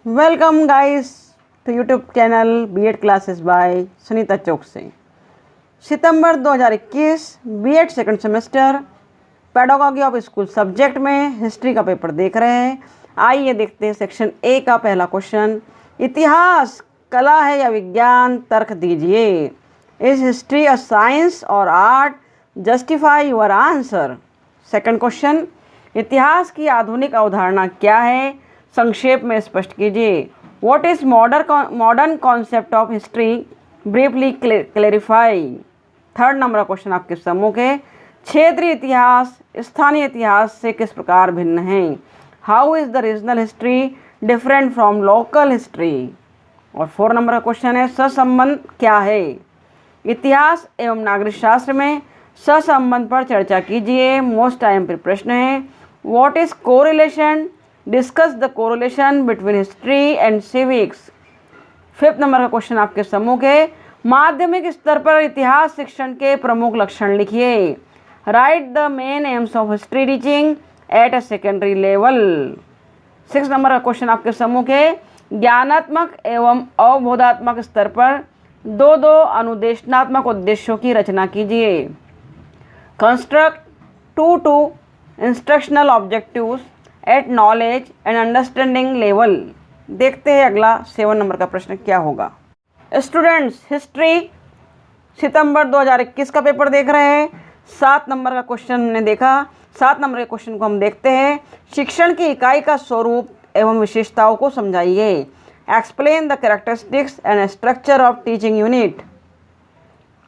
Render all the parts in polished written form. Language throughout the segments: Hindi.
Welcome guys to YouTube channel BEd classes by Sunita Chauk से। सितंबर 2021 BEd second semester pedagogy of school subject में हिस्ट्री का पेपर देख रहे हैं। आइए देखते हैं सेक्शन ए का पहला क्वेश्चन। इतिहास कला है या विज्ञान, तर्क दीजिए। इज हिस्ट्री अ साइंस और art? Justify your answer. Second question, इतिहास की आधुनिक अवधारणा क्या है, संक्षेप में स्पष्ट कीजिए। What is modern concept of history, briefly clarify. Third number का क्वेश्चन आपके सम्मुख है। क्षेत्रीय इतिहास स्थानीय इतिहास से किस प्रकार भिन्न है। How is the regional history different from local history. और फोर नंबर का क्वेश्चन है, सहसंबंध क्या है। इतिहास एवं नागरिक शास्त्र में सहसंबंध पर चर्चा कीजिए। मोस्ट IMP प्रश्न है। What is correlation, discuss the correlation between history and civics. Fifth number का क्वेश्चन आपके सम्मुख है। माध्यमिक स्तर पर इतिहास शिक्षण के प्रमुख लक्षण लिखिए। Right the main aims of history teaching at a secondary level. Six number का क्वेश्चन आपके सम्मुख है। ज्ञानात्मक एवं अवबोधात्मक स्तर पर दो अनुदेशनात्मक उद्देश्यों की रचना कीजिए। Construct two instructional objectives at knowledge and understanding level. देखते हैं अगला 7 नंबर का प्रश्न क्या होगा। स्टूडेंट्स, हिस्ट्री सितंबर 2021 का पेपर देख रहे हैं। 7 नंबर का क्वेश्चन हमने देखा। 7 नंबर के क्वेश्चन को हम देखते हैं। शिक्षण की इकाई का स्वरूप एवं विशेषताओं को समझाइए। Explain the characteristics and structure of teaching unit.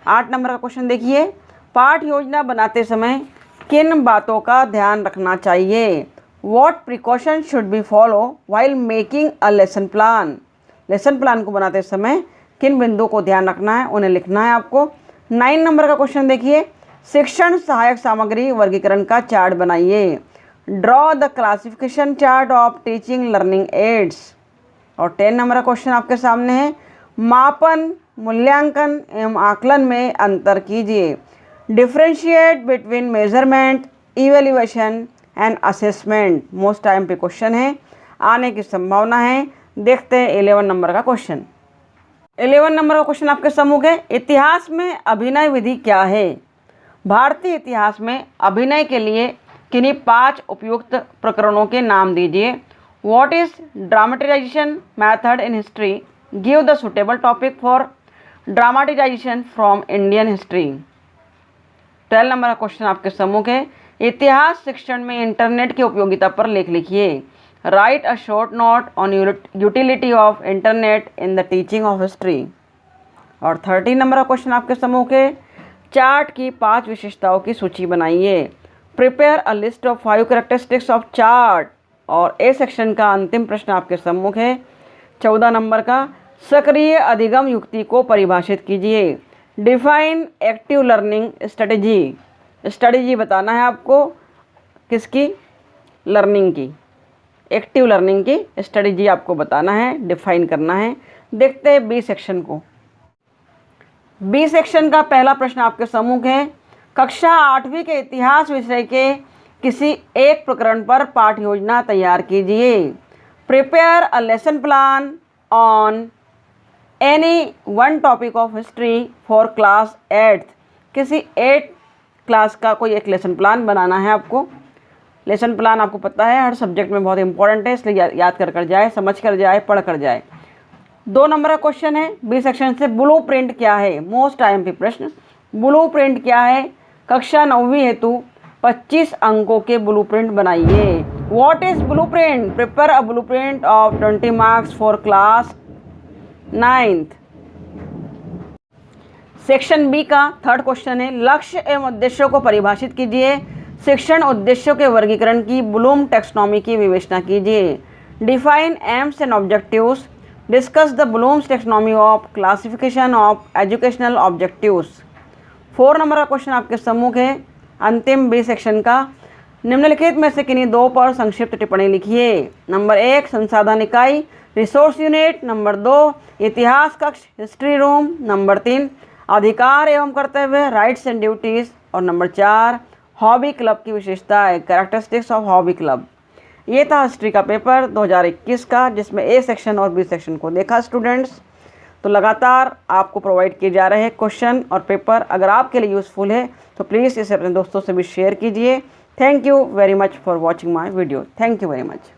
8 number का क्वेश्चन देखिए। पाठ योजना बनाते समय किन बातों का ध्यान रखना चाहिए। What precaution should be follow while making a lesson plan। Lesson plan को बनाते समय किन बिंदुओं को ध्यान रखना है, उन्हें लिखना है आपको। 9 नंबर का क्वेश्चन देखिए। शिक्षण सहायक सामग्री वर्गीकरण का चार्ट बनाइए। Draw the classification chart of teaching learning aids. और 10 नंबर का क्वेश्चन आपके सामने है। मापन, मूल्यांकन एवं आकलन में अंतर कीजिए। Differentiate between measurement, evaluation and assessment. Most IMP question है, आने की संभावना है। देखते हैं 11 नंबर का क्वेश्चन। 11 नंबर का क्वेश्चन आपके सम्मुख है। इतिहास में अभिनय विधि क्या है। भारतीय इतिहास में अभिनय के लिए किन्हीं 5 उपयुक्त प्रकरणों के नाम दीजिए। What is dramatisation method in history. Give the suitable topic for dramatisation from Indian history. 12 number का क्वेश्चन आपके सम्मुख है। इतिहास शिक्षण में इंटरनेट की उपयोगिता पर लेख लिखिए। Right a short note on utility of internet in the teaching of history. और 13 नंबर का क्वेश्चन आपके सम्मुख है। चार्ट की 5 विशेषताओं की सूची बनाइए। Prepare a list of 5 characteristics of chart. और ए सेक्शन का अंतिम प्रश्न आपके सम्मुख है 14 नंबर का। सक्रिय अधिगम युक्ति को परिभाषित कीजिए। Define active learning strategy. Strategy बताना है आपको किसकी, लर्निंग की, एक्टिव लर्निंग की स्ट्रेटेजी आपको बताना है, डिफाइन करना है। देखते हैं बी सेक्शन को। बी सेक्शन का पहला प्रश्न आपके सम्मुख है। कक्षा 8वीं के इतिहास विषय के किसी एक प्रकरण पर पाठ योजना तैयार कीजिए। Prepare a lesson plan on any one topic of history for class 8। किसी 8 क्लास का कोई एक लेसन प्लान बनाना है आपको। लेसन प्लान आपको पता है हर सब्जेक्ट में बहुत इंपॉर्टेंट है, इसलिए याद कर जाए, समझ कर जाए, पढ़ कर जाए। 2 नंबर का क्वेश्चन है बी सेक्शन से। ब्लूप्रिंट क्या है। मोस्ट IMP प्रश्न। ब्लूप्रिंट क्या है। कक्षा 9वीं हेतु 25 अंकों के ब्लूप्रिंट बनाइए। What is blueprint. Prepare a blueprint of 20 marks for class 9th। Section B का थर्ड क्वेश्चन है। लक्ष्य एवं उद्देश्यों को परिभाषित कीजिए। शिक्षण उद्देश्यों के वर्गीकरण की ब्लूम टैक्सोनॉमी की विवेचना कीजिए। Define aims and objectives. Discuss the Bloom's taxonomy of classification of educational objectives. 4 number का क्वेश्चन आपके सम्मुख है अंतिम बी सेक्शन का। निम्नलिखित में से किन्हीं 2 पर संक्षिप्त टिप्पणी लिखिए। नंबर 1 संसाधन इकाई रिसोर्स यूनिट। नंबर 2 इतिहास कक्ष हिस्ट्री रूम। नंबर 3 अधिकार एवं कर्तव्य राइट्स एंड ड्यूटीज़। और नंबर 4 हॉबी क्लब की विशेषता है कैरेक्टरिस्टिक्स ऑफ हॉबी क्लब। ये था हिस्ट्री का पेपर 2021 का, जिसमें ए सेक्शन और बी सेक्शन को देखा स्टूडेंट्स। तो लगातार आपको प्रोवाइड किए जा रहे हैं क्वेश्चन और पेपर। अगर आपके लिए यूज़फुल है तो प्लीज़ इसे अपने दोस्तों से भी शेयर कीजिए। Thank you very much for watching my video. Thank you very much.